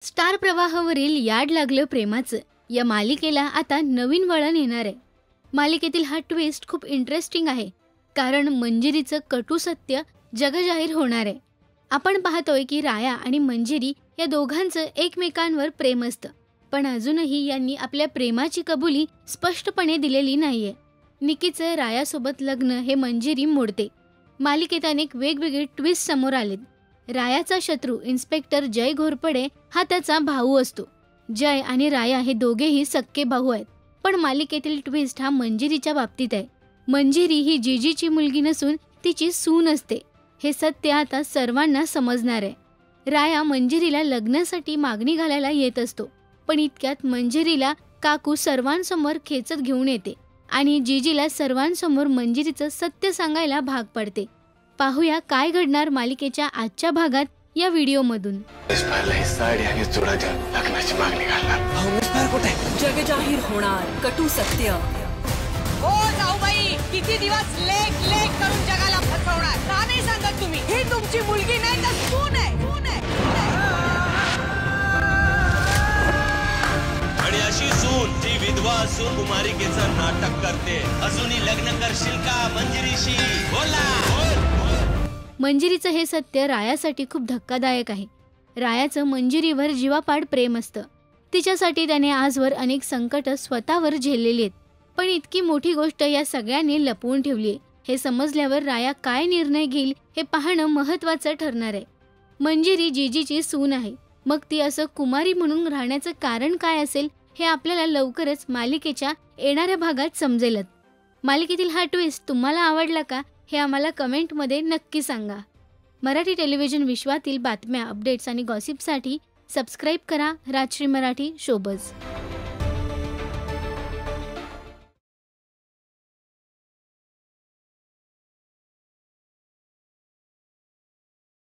Star प्रवाहावरील याड लागलं प्रेमाचं या मालिकेला आता नवीन वळण येणार आहे। मालिकेतील हा ट्विस्ट खूप इंटरेस्टिंग आहे, कारण मंजिरीचं कटू सत्य जगजाहीर होणार आहे। आपण पाहतोय की राया आणि मंजिरी या दोघांचं एकमेकांवर प्रेम असतं, पण अजूनही यांनी आपल्या प्रेमाची कबुली स्पष्टपणे दिलेली नाहीये। निकीचं रायासोबत लग्न हे मंजिरी मोडते। मालिकेत अनेक वेगवेगळे ट्विस्ट समोर आलेत। रायाचा शत्रू इन्स्पेक्टर जय घोरपडे हा त्याचा भाऊ असतो। जय आणि राया हे दोघेही सक्के भाऊ आहेत, पण मालिकेतील ट्विस्ट हा मंजिरीच्या बाबतीत आहे। मंजिरी ही जीजीची मुलगी नसून तिची सून असते, हे सत्य आता सर्वांना समजणार आहे। राया मंजिरीला लग्नासाठी मागणी घालायला येत असतो, पण इतक्यात मंजिरीला काकू सर्वांसमोर खेचत घेऊन येते आणि जीजीला सर्वांसमोर मंजिरीचं सत्य सांगायला भाग पडते। पाहूया काय घडणार मालिकेच्या आजच्या भागात या व्हिडिओमधून। लग्नाची मागणी घालणार जगजाहीर होणार कटू सत्य। हो जाऊबाई, किती दिवस लेख लेख करून जगाला फसवणार? का नाही सांगत तुम्ही? ही तुमची मुलगी नाही तर सून आहे। आणि अशी सून जी विधवा असून कुमारिकेचं नाटक करते। अजूनही लग्न करशील का मंजिरीशी? बोला। मंजिरीचं हे सत्य रायासाठी खूप धक्कादायक आहे। रायाचं मंजिरीवर जीवापाड प्रेम असतं। तिच्यासाठी त्याने आजवर अनेक संकट स्वतःवर झेललेली आहेत, पण इतकी मोठी गोष्ट या सगळ्यांनी लपवून ठेवली आहे। हे समजल्यावर राया काय निर्णय घेईल हे पाहणं महत्त्वाचं ठरणार आहे। मंजिरी जीजीची सून आहे, मग ती असं कुमारी म्हणून राहण्याचं कारण काय असेल हे आपल्याला लवकरच मालिकेच्या येणाऱ्या भागात समजेलच। मालिकेतील हा ट्विस्ट तुम्हाला आवडला का हे आम्हाला कमेंटमध्ये नक्की सांगा। मराठी टेलिव्हिजन विश्वातील बातम्या, अपडेट्स आणि गॉसिपसाठी सबस्क्राईब करा राजश्री मराठी शोबज।